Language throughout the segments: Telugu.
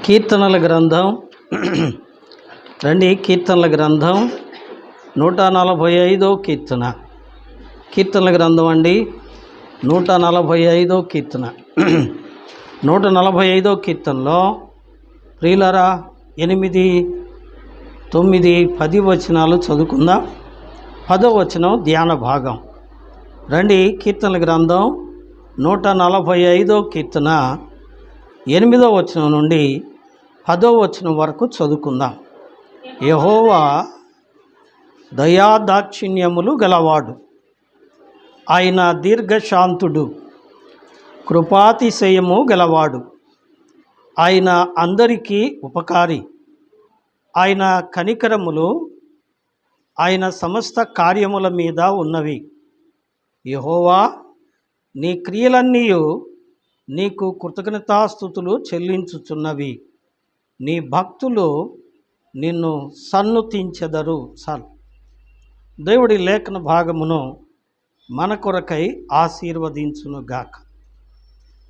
కీర్తనల గ్రంథం రండి. కీర్తనల గ్రంథం 145 కీర్తన. కీర్తనల గ్రంథం అండి 145 కీర్తన. 145 కీర్తనలో ప్రియులరా 8, 9, 10 వచనాలు చదువుకుందాం. 10వ వచనం ధ్యాన భాగం. రండి. కీర్తనల గ్రంథం 145 కీర్తన 8వ వచనం నుండి 10వ వచనం వరకు చదువుకుందాం. యెహోవా దయాదాక్షిణ్యములు గలవాడు, ఆయన దీర్ఘశాంతుడు, కృపాతిశయము గలవాడు, ఆయన అందరికీ ఉపకారి, ఆయన కనికరములు ఆయన సమస్త కార్యముల మీద ఉన్నవి. యెహోవా, నీ క్రియలన్నీ నీకు కృతజ్ఞతాస్తుతులు చెల్లించుచున్నవి. నీ భక్తులు నిన్ను సన్నుతించెదరు. చాలు. దేవుడి లేఖన భాగమును మన కొరకై ఆశీర్వదించునుగాక.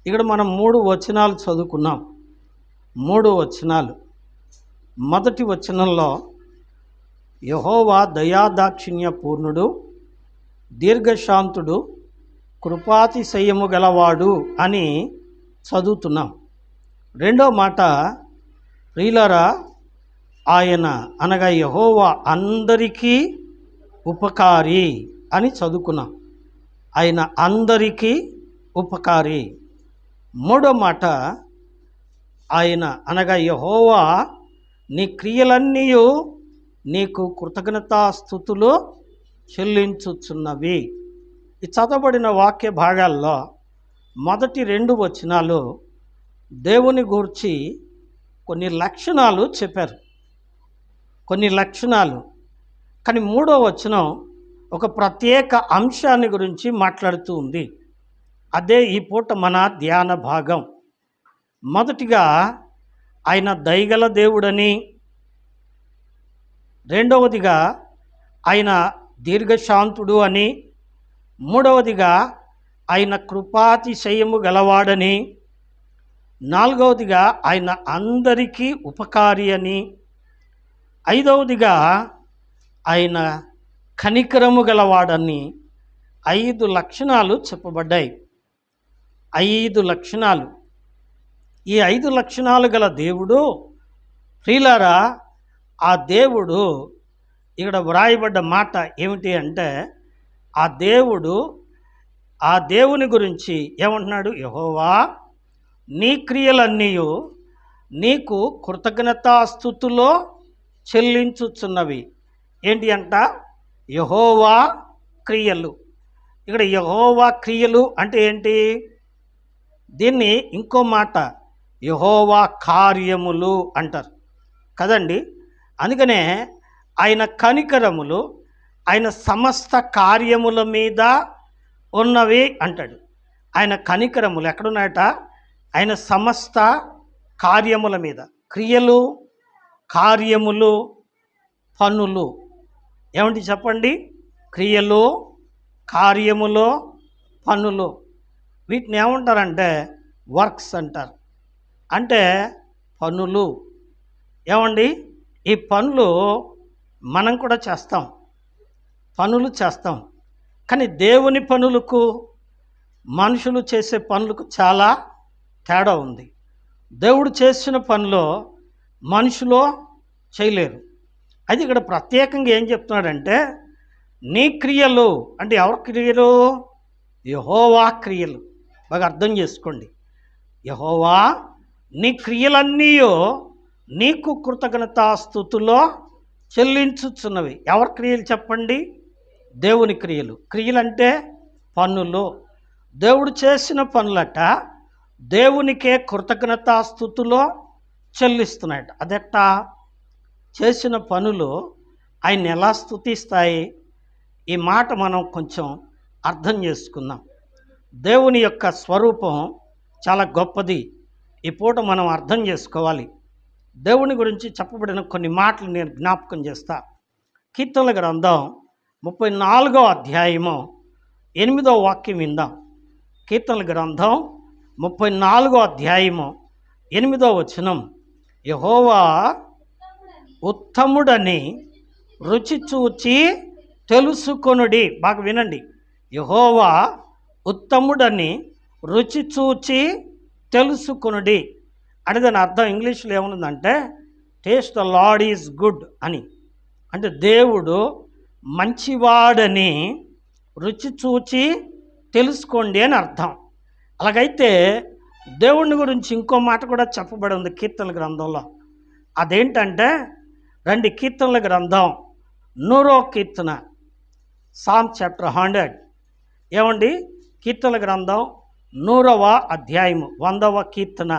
ఇక్కడ మనం 3 వచనాలు చదువుకున్నాం. 3 వచనాలు. మొదటి వచనంలో యెహోవా దయాదాక్షిణ్య పూర్ణుడు, దీర్ఘశాంతుడు, కృపాతిశయము గలవాడు అని చదువుతున్నాం. రెండో మాట, ప్రియులారా, ఆయన అనగా యెహోవా అందరికీ ఉపకారి అని చదువుకున్నాం. ఆయన అందరికీ ఉపకారి. మూడో మాట, ఆయన అనగా యెహోవా నీ క్రియలన్నీ నీకు కృతజ్ఞతాస్తుతులు చెల్లించుచున్నవి. ఈ చదవబడిన వాక్య భాగాల్లో మొదటి 2 వచనాలు దేవుని గూర్చి కొన్ని లక్షణాలు చెప్పారు, కొన్ని లక్షణాలు. కానీ 3వ వచనం ఒక ప్రత్యేక అంశాన్ని గురించి మాట్లాడుతూ ఉంది. అదే ఈ పూట మన ధ్యాన భాగం. మొదటిగా ఆయన దయగల దేవుడని, రెండవదిగా ఆయన దీర్ఘశాంతుడు అని, మూడవదిగా ఆయన కృపాతిశయము గలవాడని, నాలుగవదిగా ఆయన అందరికీ ఉపకారి అని, ఐదవదిగా ఆయన కనికరము గలవాడని 5 లక్షణాలు చెప్పబడ్డాయి. 5 లక్షణాలు. ఈ 5 లక్షణాలు గల దేవుడు, ప్రియులారా, ఆ దేవుడు ఇక్కడ వ్రాయబడ్డ మాట ఏమిటి అంటే, ఆ దేవుని గురించి ఏమంటున్నాడు? యెహోవా నీ క్రియలన్నీ నీకు కృతజ్ఞతాస్తుతులో చెల్లించుచున్నవి. ఏంటి అంట? యెహోవా క్రియలు. ఇక్కడ యెహోవా క్రియలు అంటే ఏంటి? దీన్ని ఇంకో మాట యెహోవా కార్యములు అంటారు కదండి. అందుకనే ఆయన కనికరములు ఆయన సమస్త కార్యముల మీద ఉన్నవి అంటాడు. ఆయన కనికరములు ఎక్కడున్నాయట? ఆయన సమస్త కార్యముల మీద. క్రియలు, కార్యములు, పనులు. ఏమిటి చెప్పండి? క్రియలు, కార్యములు, పనులు. వీటిని ఏమంటారంటే వర్క్స్ అంటారు. అంటే పనులు. ఏమండి? ఈ పనులు మనం కూడా చేస్తాం, పనులు చేస్తాం. కానీ దేవుని పనులకు మనుషులు చేసే పనులకు చాలా తేడా ఉంది. దేవుడు చేసిన పనిలో మనుషులు చేయలేరు. అది ఇక్కడ ప్రత్యేకంగా ఏం చెప్తున్నాడంటే, నీ క్రియలు అంటే ఎవరి క్రియలు? యెహోవా క్రియలు. బాగా అర్థం చేసుకోండి. యెహోవా నీ క్రియలన్నీ నీకు కృతజ్ఞతాస్తుతులో చెల్లించుచున్నవి. ఎవరి క్రియలు చెప్పండి? దేవుని క్రియలు. క్రియలంటే పనులు. దేవుడు చేసిన పనులట దేవునికే కృతజ్ఞతాస్తుతులో చెల్లిస్తున్నాయట. అదెట్టా? చేసిన పనులు ఆయన ఎలా స్తుతిస్తాయి? ఈ మాట మనం కొంచెం అర్థం చేసుకుందాం. దేవుని యొక్క స్వరూపం చాలా గొప్పది. ఈ పూట మనం అర్థం చేసుకోవాలి. దేవుని గురించి చెప్పబడిన కొన్ని మాటలు నేను జ్ఞాపకం చేస్తా. కీర్తనల గ్రంథం 34వ అధ్యాయము 8వ వాక్యం విందాం. కీర్తనల గ్రంథం 34వ అధ్యాయము 8వ వచనం. యెహోవా ఉత్తముడని రుచి చూచి తెలుసుకొనుడి. బాగా వినండి. యెహోవా ఉత్తముడని రుచి చూచి తెలుసుకొనుడి అంటే దాని అర్థం ఇంగ్లీష్లో ఏముందంటే taste the Lord is good అని. అంటే దేవుడు మంచివాడని రుచి చూచి తెలుసుకోండి అని అర్థం. అలాగైతే దేవుని గురించి ఇంకో మాట కూడా చెప్పబడి ఉంది కీర్తనల గ్రంథంలో. అదేంటంటే రండి, కీర్తనల గ్రంథం 100వ కీర్తన, సామ్ చాప్టర్ 100. ఏమండి, కీర్తనల గ్రంథం 100వ అధ్యాయము 100వ కీర్తన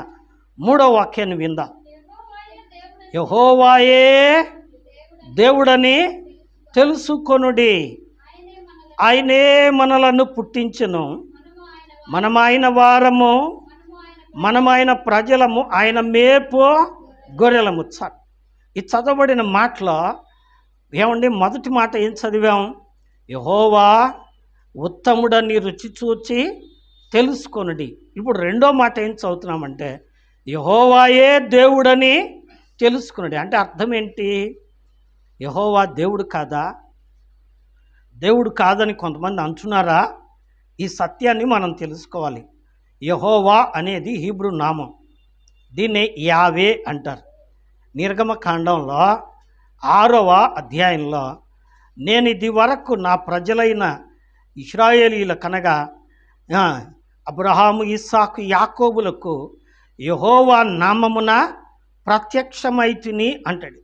3వ వాక్యాన్ని విందాం. యెహోవాయే దేవుడని తెలుసుకొనుడి, ఆయనే మనలను పుట్టించెను, మనమైన వారము, మనమైన ప్రజలము, ఆయన మేపు గొర్రెలము. ఈ చదవబడిన మాటలో ఏమండి, మొదటి మాట ఏం చదివాం? యెహోవా ఉత్తముడని రుచి చూచి తెలుసుకొనుడి. ఇప్పుడు రెండో మాట ఏం చదువుతున్నామంటే యెహోవాయే దేవుడని తెలుసుకొనుడి. అంటే అర్థం ఏంటి? యెహోవా దేవుడు కాదా? దేవుడు కాదని కొంతమంది అంటున్నారా? ఈ సత్యాన్ని మనం తెలుసుకోవాలి. యెహోవా అనేది హీబ్రూ నామం. దీన్ని యావే అంటారు. నిర్గమకాండంలో 6వ అధ్యాయంలో, నేను ఇది వరకు నా ప్రజలైన ఇశ్రాయేలీల కనగా అబ్రహాము, ఇస్సాకు, యాకోబులకు యెహోవా నామమున ప్రత్యక్షమైతిని అంటాడు.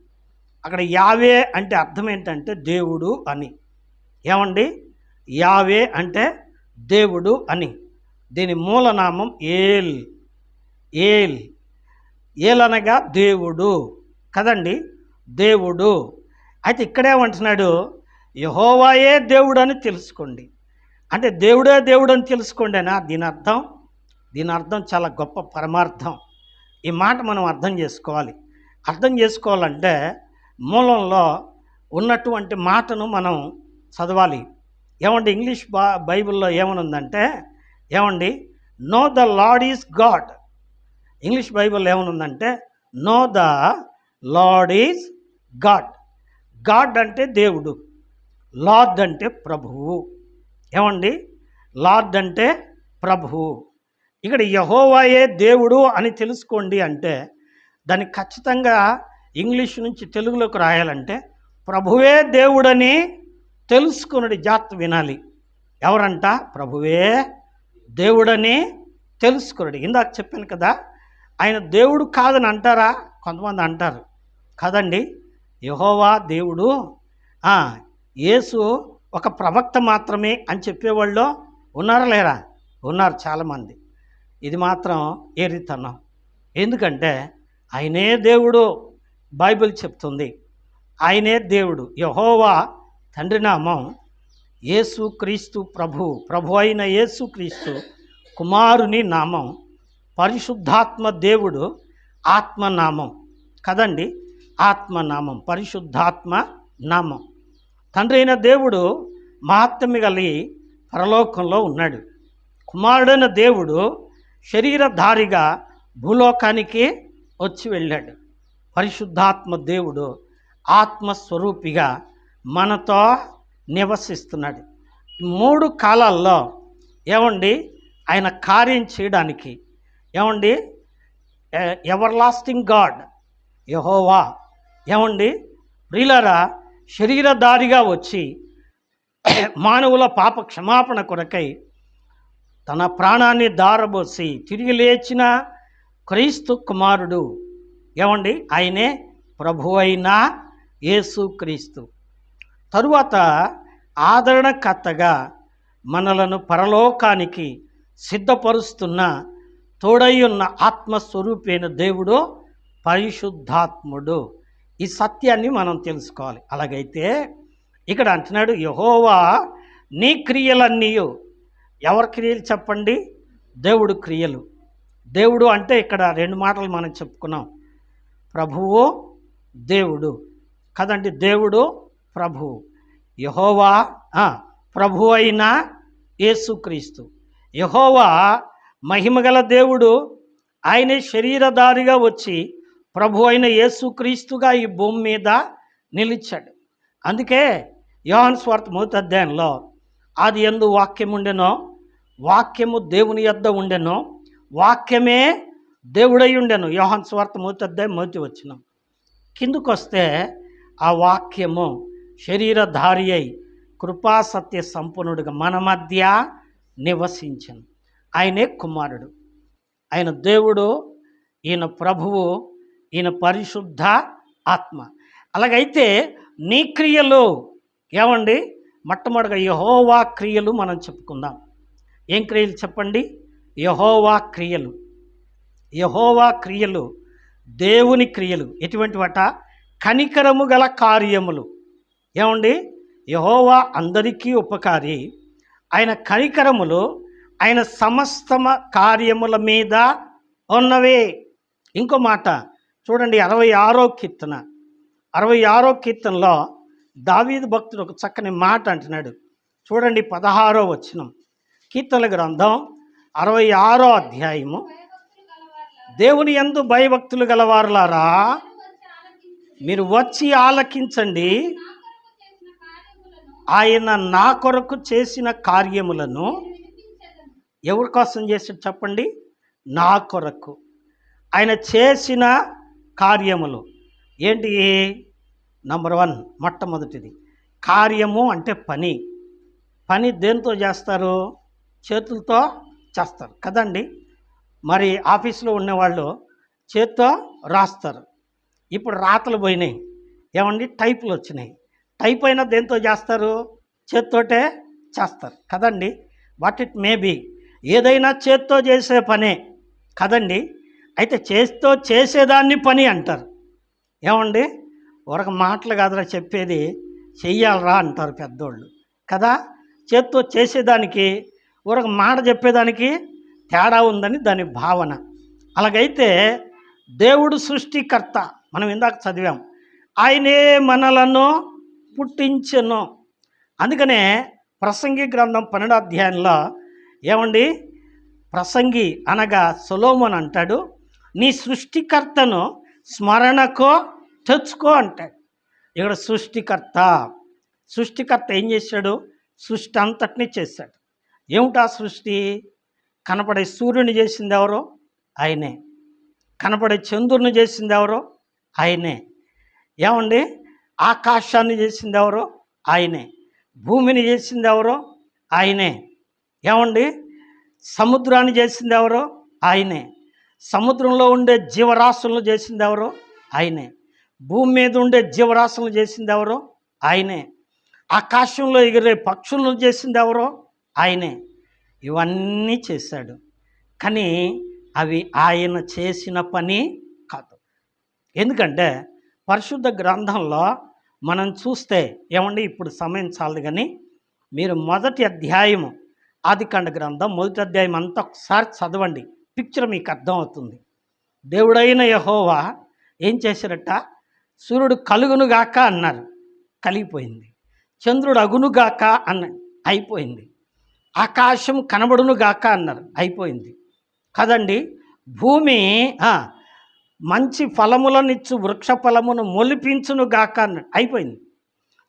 అక్కడ యావే అంటే అర్థం ఏంటంటే దేవుడు అని. ఏమండి, యావే అంటే దేవుడు అని. దీని మూలనామం ఏల్. ఏల్ ఏల్ అనగా దేవుడు కదండి, దేవుడు. అయితే ఇక్కడేమంటున్నాడు? యెహోవాయే దేవుడు అని తెలుసుకోండి. అంటే దేవుడే దేవుడు అని తెలుసుకోండినా దీని అర్థం చాలా గొప్ప పరమార్థం. ఈ మాట మనం అర్థం చేసుకోవాలి. అర్థం చేసుకోవాలంటే మూలంలో ఉన్నటువంటి మాటను మనం చదవాలి. ఏమండి, ఇంగ్లీష్ బైబిల్లో ఏమనుందంటే, ఏమండి, know the Lord is God. English బైబిల్లో ఏమనుందంటే know the Lord is God. God అంటే దేవుడు, లార్డ్ అంటే ప్రభువు. ఏమండి, లార్డ్ అంటే ప్రభువు. ఇక్కడ యెహోవాయే దేవుడు అని తెలుసుకోండి అంటే దాన్ని ఖచ్చితంగా ఇంగ్లీష్ నుంచి తెలుగులోకి రాయాలంటే ప్రభువే దేవుడని తెలుసుకున్నది. జాగ్రత్త వినాలి. ఎవరంట? ప్రభువే దేవుడని తెలుసుకున్నది. ఇందాక చెప్పాను కదా, ఆయన దేవుడు కాదని అంటారా? కొంతమంది అంటారు కదండి. యెహోవా దేవుడు, యేసు ఒక ప్రవక్త మాత్రమే అని చెప్పేవాళ్ళు ఉన్నారా లేరా? ఉన్నారు చాలామంది. ఇది మాత్రం ఏరితనం. ఎందుకంటే ఆయనే దేవుడు, బైబిల్ చెప్తుంది. ఆయనే దేవుడు. యెహోవా తండ్రి నామం, యేసు క్రీస్తు ప్రభు అయిన యేసు క్రీస్తు కుమారుని నామం, పరిశుద్ధాత్మ దేవుడు ఆత్మనామం కదండి. ఆత్మనామం, పరిశుద్ధాత్మ నామం. తండ్రి అయిన దేవుడు మహాత్మ్య కలిగి పరలోకంలో ఉన్నాడు. కుమారుడైన దేవుడు శరీరధారిగా భూలోకానికి వచ్చి వెళ్ళాడు. పరిశుద్ధాత్మ దేవుడు ఆత్మస్వరూపిగా మనతో నివసిస్తున్నాడు. 3 కాలాల్లో ఏమండి ఆయన కార్యం చేయడానికి, ఏమండి, ఎవర్ లాస్టింగ్ గాడ్ యెహోవా, ఏమండి ప్రియులారా, శరీరధారిగా వచ్చి మానవుల పాప క్షమాపణ కొరకై తన ప్రాణాన్ని దారబోసి తిరిగి లేచిన క్రీస్తు కుమారుడు. ఏమండి, ఆయనే ప్రభు అయిన యేసు క్రీస్తు. తరువాత ఆదరణకర్తగా మనలను పరలోకానికి సిద్ధపరుస్తున్న తోడయ్యున్న ఆత్మస్వరూపైన దేవుడు పరిశుద్ధాత్ముడు. ఈ సత్యాన్ని మనం తెలుసుకోవాలి. అలాగైతే ఇక్కడ అంటున్నాడు, యెహోవా నీ క్రియలన్నీ. ఎవరి క్రియలు చెప్పండి? దేవుడు క్రియలు. దేవుడు అంటే ఇక్కడ 2 మాటలు మనం చెప్పుకున్నాం. ప్రభువు, దేవుడు కదండి. దేవుడు, ప్రభువు. యెహోవా ప్రభు అయిన యేసుక్రీస్తు. యెహోవా మహిమగల దేవుడు. ఆయనే శరీరధారిగా వచ్చి ప్రభు అయిన యేసుక్రీస్తుగా ఈ భూమి మీద నిలిచాడు. అందుకే యోహాను సువార్త 1వ అధ్యాయంలో ఆది యందు వాక్యం ఉండెనో, వాక్యము దేవుని యొద్ద ఉండెనో, వాక్యమే దేవుడై ఉండెను. యోహాను సువార్త 1వ అధ్యాయం 1వ వచనం. కిందకు వస్తే ఆ వాక్యము శరీరధారి అయి కృపా సత్య సంపన్నుడిగా మన మధ్య నివసించను. ఆయనే కుమారుడు, ఆయన దేవుడు, ఈయన ప్రభువు, ఈయన పరిశుద్ధ ఆత్మ. అలాగైతే నీ క్రియలు ఏమండి? మొట్టమొదటిగా యెహోవా క్రియలు మనం చెప్పుకుందాం. ఏం క్రియలు చెప్పండి? యెహోవా క్రియలు. యెహోవా క్రియలు దేవుని క్రియలు. ఎటువంటివట? కనికరము గల కార్యములు. ఏమండి? యెహోవా అందరికీ ఉపకారి. ఆయన కనికరములు ఆయన సమస్త కార్యముల మీద ఉన్నవే. ఇంకో మాట చూడండి, 66వ కీర్తన. 66వ కీర్తనలో దావీదు భక్తుడు ఒక చక్కని మాట అంటున్నాడు. చూడండి 16వ వచనం. కీర్తనల గ్రంథం 66వ అధ్యాయము. దేవుని యందు భయభక్తులు గలవారులారా, మీరు వచ్చి ఆలకించండి. ఆయన నా కొరకు చేసిన కార్యములను, ఎవరి కోసం చేశాడు చెప్పండి? నా కొరకు. ఆయన చేసిన కార్యములు ఏంటి? నంబర్ 1, మొట్టమొదటిది కార్యము అంటే పని. పని దేంతో చేస్తారు? చేతులతో చేస్తారు కదండి. మరి ఆఫీసులో ఉన్నవాళ్ళు చేత్తో రాస్తారు. ఇప్పుడు రాతలు పోయినాయి, ఏమండి? టైపులు వచ్చినాయి. టైప్ అయినా దేంతో చేస్తారు? చేత్తోటే చేస్తారు కదండి. వాట్ ఇట్ మే బి, ఏదైనా చేత్తో చేసే పనే కదండి. అయితే చేత్తో చేసేదాన్ని పని అంటారు. ఏమండి? ఒక మాటలు కాదురా చెప్పేది, చెయ్యాలరా అంటారు పెద్దోళ్ళు కదా. చేత్తో చేసేదానికి ఒక మాట చెప్పేదానికి తేడా ఉందని దాని భావన. అలాగైతే దేవుడు సృష్టికర్త, మనం ఇందాక చదివాం. ఆయనే మనలను పుట్టించెను. అందుకనే ప్రసంగి గ్రంథం 12వ అధ్యాయంలో ఏమండి? ప్రసంగి అనగా సొలొమోను అంటాడు, నీ సృష్టికర్తను స్మరణకో తెచ్చుకో అంటాడు. ఇక్కడ సృష్టికర్త ఏం చేశాడు? సృష్టి అంతటినీ చేశాడు. ఏమిటా సృష్టి? కనపడే సూర్యుని చేసింది ఎవరో? ఆయనే. కనపడే చంద్రుని చేసింది ఎవరో? ఆయనే. ఏమండి? ఆకాశాన్ని చేసింది ఎవరో? ఆయనే. భూమిని చేసింది ఎవరో? ఆయనే. ఏమండి? సముద్రాన్ని చేసింది ఎవరో? ఆయనే. సముద్రంలో ఉండే జీవరాశులను చేసింది ఎవరో? ఆయనే. భూమి మీద ఉండే జీవరాశులను చేసింది ఎవరో? ఆయనే. ఆకాశంలో ఎగిరే పక్షులను చేసింది ఎవరో? ఆయనే. ఇవన్నీ చేశాడు. కానీ అవి ఆయన చేసిన పని కాదు. ఎందుకంటే పరిశుద్ధ గ్రంథంలో మనం చూస్తే ఏమండి, ఇప్పుడు సమయం చాలదు, కానీ మీరు 1వ అధ్యాయము ఆదికాండ గ్రంథం 1వ అధ్యాయం అంతా ఒకసారి చదవండి. పిక్చర్ మీకు అర్థమవుతుంది. దేవుడైన యెహోవా ఏం చేశారట? సూర్యుడు కలుగునుగాక అన్నారు, కలిగిపోయింది. చంద్రుడు అగునుగాక అయిపోయింది. ఆకాశం కనబడునుగాక అన్నారు, అయిపోయింది కదండి. భూమి మంచి ఫలములనిచ్చు వృక్ష ఫలమును మొలిపించునుగాక అన్నాడు, అయిపోయింది.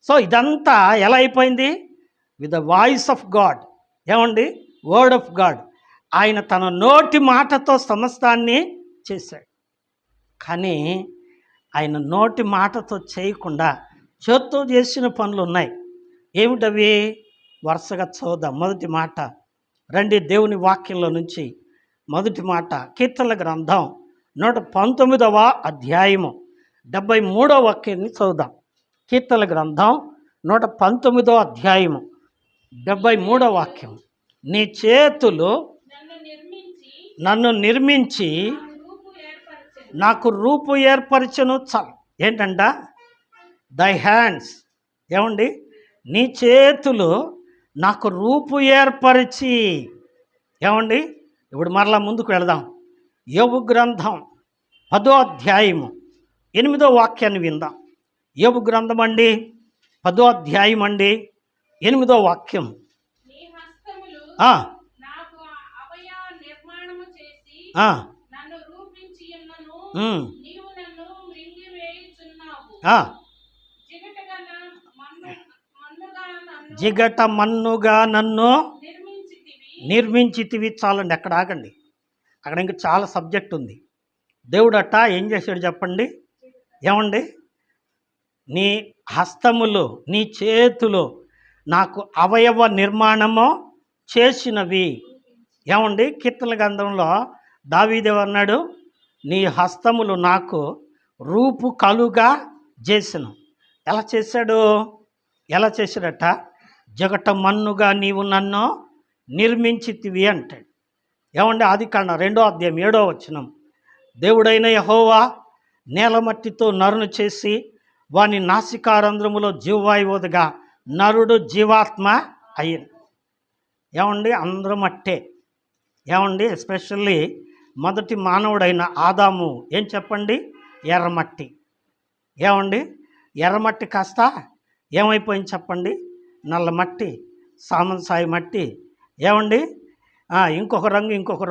సో ఇదంతా ఎలా అయిపోయింది? With the voice of God. ఏమండి? Word of God. ఆయన తన నోటి మాటతో సమస్తాన్ని చేశాడు. కానీ ఆయన నోటి మాటతో చేయకుండా చేత్తో చేసిన పనులు ఉన్నాయి. ఏమిటవి? వరుసగా చూద్దాం. మొదటి మాట రండి, దేవుని వాక్యంలో నుంచి మొదటి మాట కీర్తనల గ్రంథం 119వ అధ్యాయము 73వ వాక్యాన్ని చదువుదాం. కీర్తనల గ్రంథం 119వ అధ్యాయము 73వ వాక్యం. నీ చేతులు నన్ను నిర్మించి నాకు రూపు ఏర్పరచను. ఏంటంట? దై హ్యాండ్స్. ఏమండి? నీ చేతులు నాకు రూపు ఏర్పరిచి. ఏమండి? ఇప్పుడు మరలా ముందుకు వెళదాం. యోబు గ్రంథం 10వ అధ్యాయము 8వ వాక్యాన్ని విందాం. యోబు గ్రంథం అండి 10వ అధ్యాయం అండి 8వ వాక్యం. ఆ, జిగటగా మన్ను మన్నుగా నన్ను జిగట మన్నుగా నన్ను నిర్మించితివి. నిర్మించితివి. చాలండి, అక్కడ ఆగండి. అక్కడ ఇంకా చాలా సబ్జెక్ట్ ఉంది. దేవుడట ఏం చేశాడు చెప్పండి? ఏమండి, నీ హస్తములు, నీ చేతులు నాకు అవయవ నిర్మాణము చేసినవి. ఏమండి, కీర్తన గ్రంథంలో దావీదు అన్నాడు, నీ హస్తములు నాకు రూపు కలుగా చేసిన. ఎలా చేశాడు? ఎలా చేశాడట? జగట మన్నుగా నీవు నన్ను నిర్మించితివి అంటాడు. ఏమండి, ఆదికాండం 2వ అధ్యాయం 7వ వచనం, దేవుడైన యెహోవా నేలమట్టితో నరును చేసి వాని నాసికారంధ్రములో జీవవాయువుగా నరుడు జీవాత్మ అయ్యింది. ఏమండి, అందరూ మట్టే. ఏమండి, ఎస్పెషల్లీ మొదటి మానవుడైన ఆదాము ఏం చెప్పండి? ఎర్రమట్టి. ఏమండి, ఎర్రమట్టి కాస్త ఏమైపోయింది చెప్పండి? నల్లమట్టి, సామంసాయి మట్టి. ఏమండి, ఇంకొక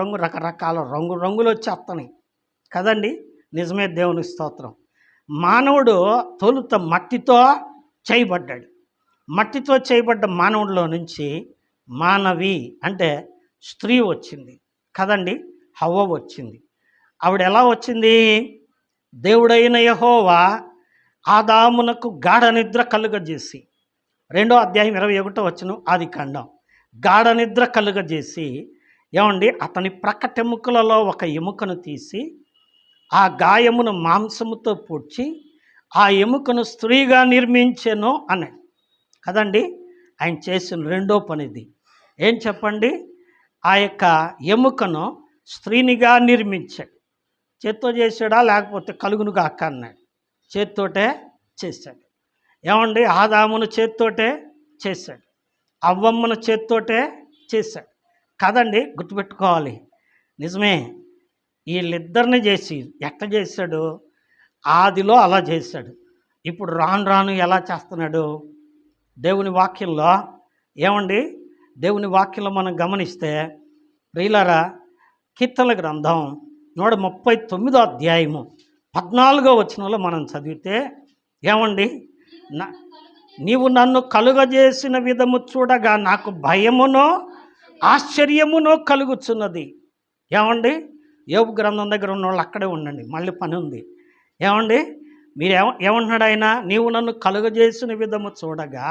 రంగు రకరకాల రంగులు వచ్చేస్తున్నాయి కదండి. నిజమే, దేవుని స్తోత్రం. మానవుడు తొలుత మట్టితో చేయబడ్డాడు. మట్టితో చేయబడ్డ మానవుడిలో నుంచి మానవి అంటే స్త్రీ వచ్చింది కదండి. హవ్వ వచ్చింది. ఆవిడ ఎలా వచ్చింది? దేవుడైన యెహోవా ఆదామునకు గాఢ నిద్ర కలుగజేసి, 2వ అధ్యాయం 21వ వచనం ఆదికాండం, గాఢ నిద్ర కలుగజేసి, ఏమండి, అతని ప్రక్కటెముకలలో ఒక ఎముకను తీసి ఆ గాయమును మాంసముతో పూడ్చి ఆ ఎముకను స్త్రీగా నిర్మించెను అన్నాడు కదండి. ఆయన చేసిన రెండో పనిది ఏం చెప్పండి? ఆ యొక్క ఎముకను స్త్రీనిగా నిర్మించాడు. చేత్తో చేశాడా లేకపోతే కలుగును గాక అన్నాడు? చేత్తోటే చేశాడు. ఏమండి, ఆదామును చేత్తోటే చేశాడు, అవ్వమ్మను చేత్తోటే చేశాడు కదండి. గుర్తుపెట్టుకోవాలి. నిజమే, వీళ్ళిద్దరిని చేసి ఎట్లా చేశాడు? ఆదిలో అలా చేశాడు. ఇప్పుడు రాను రాను ఎలా చేస్తున్నాడు? దేవుని వాక్యంలో ఏమండి, దేవుని వాక్యంలో మనం గమనిస్తే ప్రియులారా, కీర్తనల గ్రంథం 139వ అధ్యాయము 14వ వచనంలో మనం చదివితే ఏమండి, నీవు నన్ను కలుగజేసిన విధము చూడగా నాకు భయమునో ఆశ్చర్యమునో కలుగుచున్నది. ఏమండి, యోబు గ్రంథం దగ్గర ఉన్న వాళ్ళు అక్కడే ఉండండి, మళ్ళీ పని ఉంది. ఏమండి, మీరు ఏమంటున్నాడు ఆయన? నీవు నన్ను కలుగజేసిన విధము చూడగా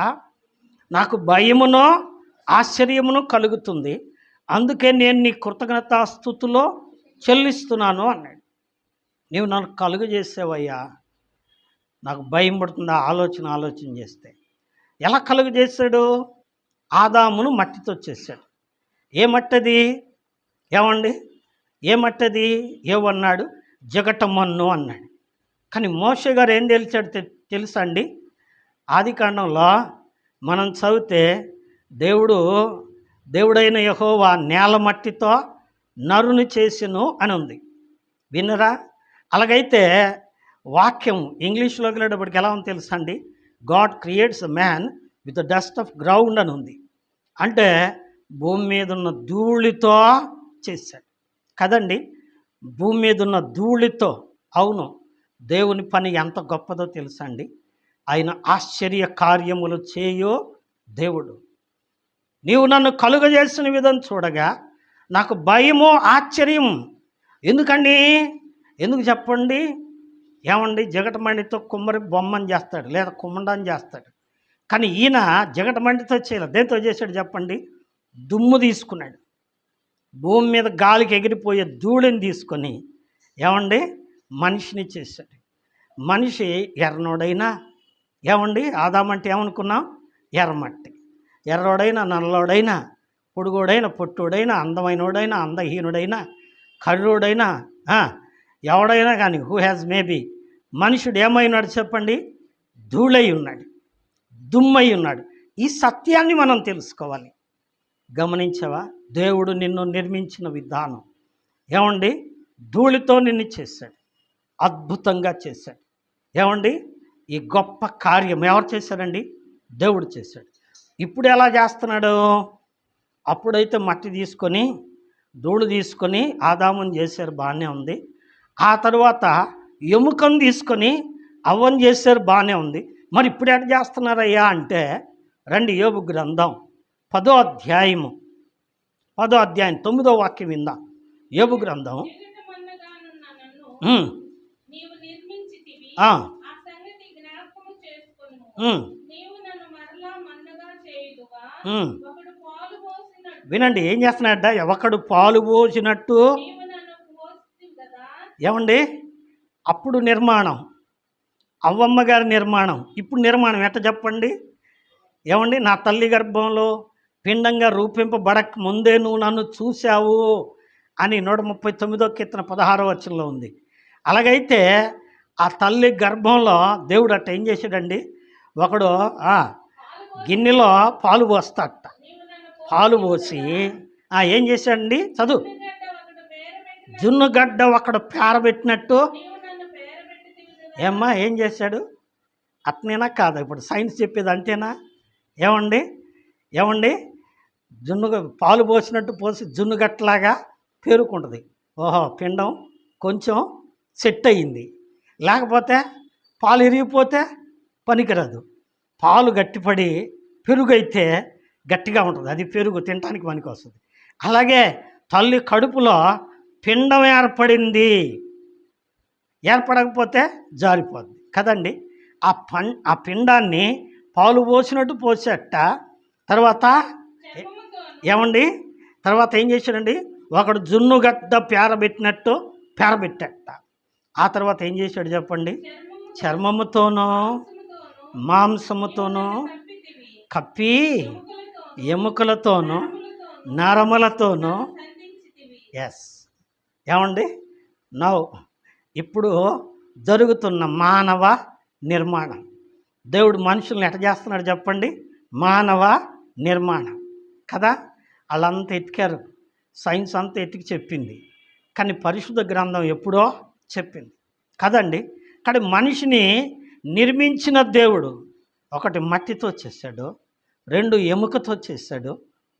నాకు భయమునో ఆశ్చర్యమునో కలుగుతుంది, అందుకే నేను నీ కృతజ్ఞతాస్తుతిలో చెల్లిస్తున్నాను అన్నాడు. నీవు నన్ను కలుగజేసావయ్యా, నాకు భయం పడుతుంది ఆలోచన చేస్తే. ఎలా కలుగజేశాడు? ఆదామును మట్టితో చేశాడు. ఏ మట్టది? ఏమండి, ఏ మట్టది? ఏమన్నాడు? జగట మన్ను అన్నాడు. కానీ మోషే గారు ఏం తెలిసాడు తెలుసా అండి? ఆదికాండంలో మనం చదివితే దేవుడైన యెహోవా నేల మట్టితో నరుని చేసెను అని ఉంది. విన్నరా? అలాగైతే వాక్యం ఇంగ్లీష్లోకి వెళ్ళేటప్పటికి ఎలా ఉంది తెలుసా అండి? God creates a man with the dust of ground అని ఉంది. అంటే భూమి మీద ఉన్న ధూళితో చేశాడు కదండి. భూమి మీద ఉన్న ధూళితో. అవును, దేవుని పని ఎంత గొప్పదో తెలుసా అండి? ఆయన ఆశ్చర్య కార్యములు చేయో దేవుడు. నీవు నన్ను కలుగజేసిన విధం చూడగా నాకు భయము ఆశ్చర్యం. ఎందుకండి? ఎందుకు చెప్పండి? ఏమండి, జగటమండితో కుమ్మరి బొమ్మని చేస్తాడు లేదా కుమ్మండాన్ని చేస్తాడు. కానీ ఈయన జగటమండితో చేయలేదు. దేంతో చేశాడు చెప్పండి? దుమ్ము తీసుకున్నాడు. భూమి మీద గాలికి ఎగిరిపోయే ధూళిని తీసుకొని ఏమండి మనిషిని చేశాడు. మనిషి ఎర్రనోడైనా, ఏమండి ఆదామంటే ఏమనుకున్నాం? ఎర్రమట్టి. ఎర్రోడైనా, నల్లోడైనా, పొడుగోడైనా, పొట్టోడైనా, అందమైనోడైనా, అందహీనుడైనా, కర్రోడైనా, ఎవడైనా కానీ హూ హ్యాజ్ మేబీ, మనుషుడు ఏమైనాడు చెప్పండి? ధూళై ఉన్నాడు, దుమ్మై ఉన్నాడు. ఈ సత్యాన్ని మనం తెలుసుకోవాలి. గమనించావా? దేవుడు నిన్ను నిర్మించిన విధానం. ఏమండి, ధూళితో నిన్ను చేశాడు, అద్భుతంగా చేశాడు. ఏమండి, ఈ గొప్ప కార్యం ఎవరు చేశారండి? దేవుడు చేశాడు. ఇప్పుడు ఎలా చేస్తున్నాడు? అప్పుడైతే మట్టి తీసుకొని ధూళి తీసుకొని ఆదాముని చేశారు, బాగానే ఉంది. ఆ తర్వాత ఎముకను తీసుకొని అవ్వని చేశారు, బాగానే ఉంది. మరి ఇప్పుడు ఎట్లా చేస్తున్నారయ్యా అంటే, రండి యోబు గ్రంథం 10వ అధ్యాయము 9వ వాక్యం విందాం. యోబు గ్రంథం జిగటమన్నగానున్న నన్ను ఉమ్, నీవు నిర్మించితివి. ఆ, ఆ సంగతి జ్ఞాపకము చేసుకొనుము. ఉమ్, నీవు నన్ను మరలా మన్నగా చేయుదువా? ఉమ్. ఒకడు పాలు పోసినట్టు వినండి ఏం చేస్తున్నాడ, ఒకడు పాలు పోసినట్టు. నీవు నన్ను పోసితివి కదా. ఏమండి, అప్పుడు నిర్మాణం, అవ్వమ్మ గారి నిర్మాణం, ఇప్పుడు నిర్మాణం ఎట్ట చెప్పండి. ఏమండి, నా తల్లి గర్భంలో పిండంగా రూపింపబడక ముందే నువ్వు నన్ను చూశావు అని 139వ కీర్తన 16వ వచనంలో ఉంది. అలాగైతే ఆ తల్లి గర్భంలో దేవుడు అట్ట ఏం చేశాడండి, ఒకడు గిన్నెలో పాలు పోస్తాడట. నీవు నన్ను పాలు పోసి ఏం చేశాడండి, చదువు. పోసినట్టు ఒకడు పేరబెట్టిన జున్నుగడ్డ ఒకడు పేరబెట్టినట్టు. నీవు నన్ను పేరబెట్టితివి కదా. ఏమ్మా ఏం చేశాడు, అట్నేనా కాదా? ఇప్పుడు సైన్స్ చెప్పేది అంతేనా? ఏమండి పాలు పోసినట్టు పోసి జున్నుగట్టలాగా పేరుకుంటుంది. ఓహో, పిండం కొంచెం సెట్ అయ్యింది. లేకపోతే పాలు ఇరిగిపోతే పనికిరాదు. పాలు గట్టిపడి పెరుగు అయితే గట్టిగా ఉంటుంది, అది పెరుగు తినడానికి పనికి వస్తుంది. అలాగే తల్లి కడుపులో పిండం ఏర్పడింది, ఏర్పడకపోతే జారిపోద్ది కదండి. ఆ పిండాన్ని పాలు పోసినట్టు పోసేట. తర్వాత ఏమండి, తర్వాత ఏం చేశాడండి, ఒకడు జున్నుగడ్డ పేరబెట్టినట్టు పేరబెట్టట. ఆ తర్వాత ఏం చేశాడు చెప్పండి, చర్మముతోనూ మాంసముతోనూ కప్పి ఎముకలతోనూ నరములతోనూ. ఎస్, ఏమండి, ఇప్పుడు జరుగుతున్న మానవ నిర్మాణం, దేవుడు మనుషుల్ని ఎట్ట చేస్తున్నాడు చెప్పండి, మానవ నిర్మాణం కదా. వాళ్ళంతా ఎతికారు, సైన్స్ అంతా ఎతికి చెప్పింది, కానీ పరిశుద్ధ గ్రంథం ఎప్పుడో చెప్పింది కదండి. కానీ మనిషిని నిర్మించిన దేవుడు ఒకటి మట్టితో చేశాడు, 2 ఎముకతో చేశాడు,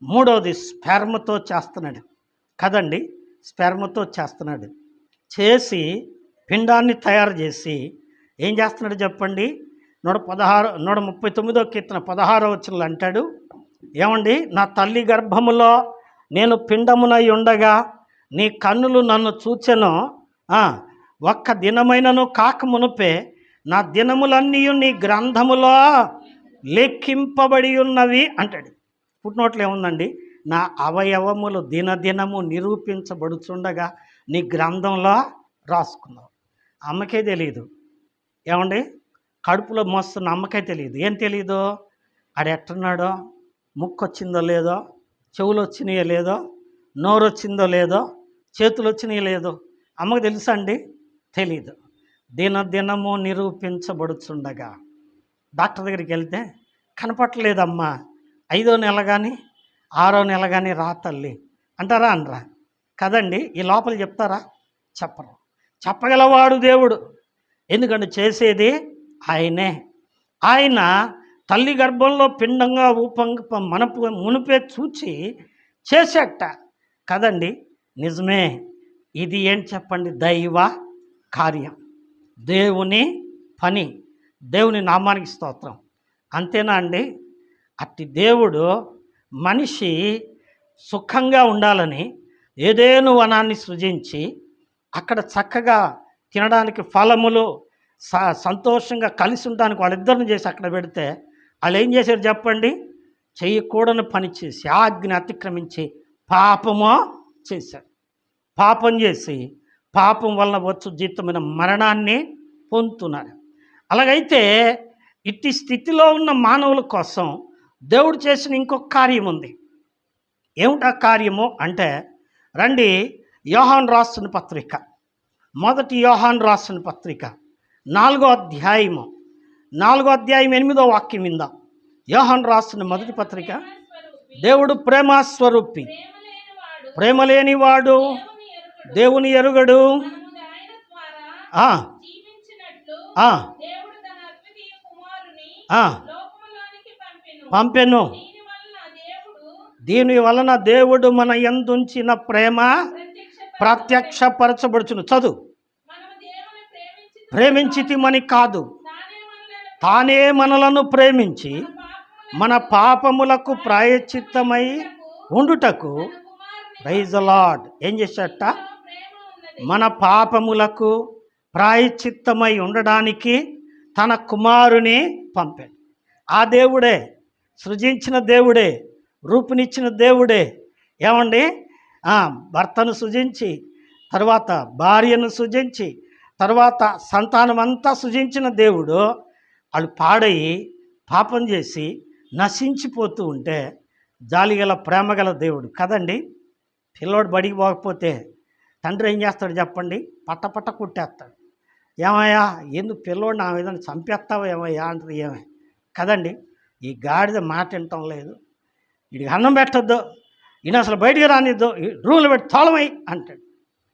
3వది స్పెర్మ్తో చేస్తున్నాడు కదండి. స్పెర్మ్తో చేస్తున్నాడు, చేసి పిండాన్ని తయారు చేసి ఏం చేస్తున్నాడు చెప్పండి. 139వ కీర్తన 16వ వచనంలో అంటాడు, ఏమండి, నా తల్లి గర్భములో నేను పిండమునై ఉండగా నీ కన్నులు నన్ను చూచెను. ఒక్క దినమైనను కాక మునుపే నా దినములన్నీ నీ గ్రంథములో లెక్కింపబడి ఉన్నవి అంటాడు. పుట్టినోట్లు ఏముందండి, నా అవయవములు దినదినము నిరూపించబడుచుండగా నీ గ్రంథంలో రాసుకున్నావు. అమ్మకే తెలియదు, ఏమండి, కడుపులో మోస్తున్న అమ్మకే తెలియదు. ఏం తెలియదు, ఆడు ఎట్టున్నాడో, ముక్కు వచ్చిందో లేదో, చెవులు వచ్చినాయో లేదో, నోరు వచ్చిందో లేదో, చేతులు వచ్చినాయో లేదో అమ్మకు తెలుసా అండి? తెలీదు. దినదినము నిరూపించబడుచుండగా డాక్టర్ దగ్గరికి వెళ్తే కనపట్టలేదమ్మా, 5వ నెల కానీ 6వ నెల కానీ రా తల్లి అంటారా అనరా కదండి. ఈ లోపల చెప్తారా? చెప్పరు. చెప్పగలవాడు దేవుడు, ఎందుకంటే చేసేది ఆయనే. ఆయన తల్లి గర్భంలో పిండంగా మునిపే చూచి చేసేట కదండి. నిజమే, ఇది ఏంటి చెప్పండి, దైవ కార్యం, దేవుని పని, దేవుని నామానికి స్తోత్రం. అంతేనా అండి? అట్టి దేవుడు మనిషి సుఖంగా ఉండాలని ఏదేను వనాన్ని సృజించి అక్కడ చక్కగా తినడానికి ఫలములు సంతోషంగా కలిసి ఉండడానికి వాళ్ళిద్దరిని చేసి అక్కడ పెడితే వాళ్ళు ఏం చేశారు చెప్పండి, చేయకూడని పని చేసి ఆజ్ఞ అతిక్రమించి పాపమో చేశారు. పాపం చేసి పాపం వలన వచ్చు జీతమైన మరణాన్ని పొందుతున్నారు. అలాగైతే ఇట్టి స్థితిలో ఉన్న మానవుల కోసం దేవుడు చేసిన ఇంకొక కార్యం ఉంది. ఏమిటా కార్యము అంటే, రండి యోహాను రాసిన పత్రిక, 1 యోహాను రాసిన పత్రిక 4వ అధ్యాయము 8వ వాక్యం విందాం. యోహాను రాసిన మొదటి పత్రిక. దేవుడు ప్రేమస్వరూపి, ప్రేమ లేనివాడు దేవుని ఎరుగడు. పంపెను. దీని వలన దేవుడు మన యందుంచిన ప్రేమ ప్రత్యక్షపరచబడుచును. చదువు. ప్రేమించితిమని కాదు, తానే తానే మనలను మనలను ప్రేమించి పాపములను మన పాపములకు ప్రాయశ్చిత్తమై ఉండుటకు. తన కుమారుని ప్రైజ్ ద లార్డ్. ఏం చేశాట? ప్రేమ ఉన్నది. మన పాపములకు ప్రాయశ్చిత్తమై ఉండడానికి తన కుమారుని పంపాడు. ఆ దేవుడే, సృజించిన దేవుడే, రూపునిచ్చిన దేవుడే, ఏమండి, భర్తను సృజించి, తర్వాత భార్యను సృజించి, తర్వాత సంతానం అంతా సృజించిన దేవుడు వాళ్ళు పాడయి పాపం చేసి నశించిపోతూ ఉంటే జాలిగల ప్రేమగల దేవుడు కదండి. పిల్లోడు బడికి పోకపోతే తండ్రి ఏం చేస్తాడు చెప్పండి? పట్ట కుట్టేస్తాడు. ఏమయ్యా, ఎందుకు పిల్లోడు నా మీద చంపేస్తావు ఏమయ్యా అంటది. ఏమే కదండి. ఈ గాడిద మాట వినటం లేదు, వీడికి అన్నం పెట్టద్దు, ఈయన అసలు బయటికి రానిద్దు, రూలు పెట్టి తోలమై అంటాడు.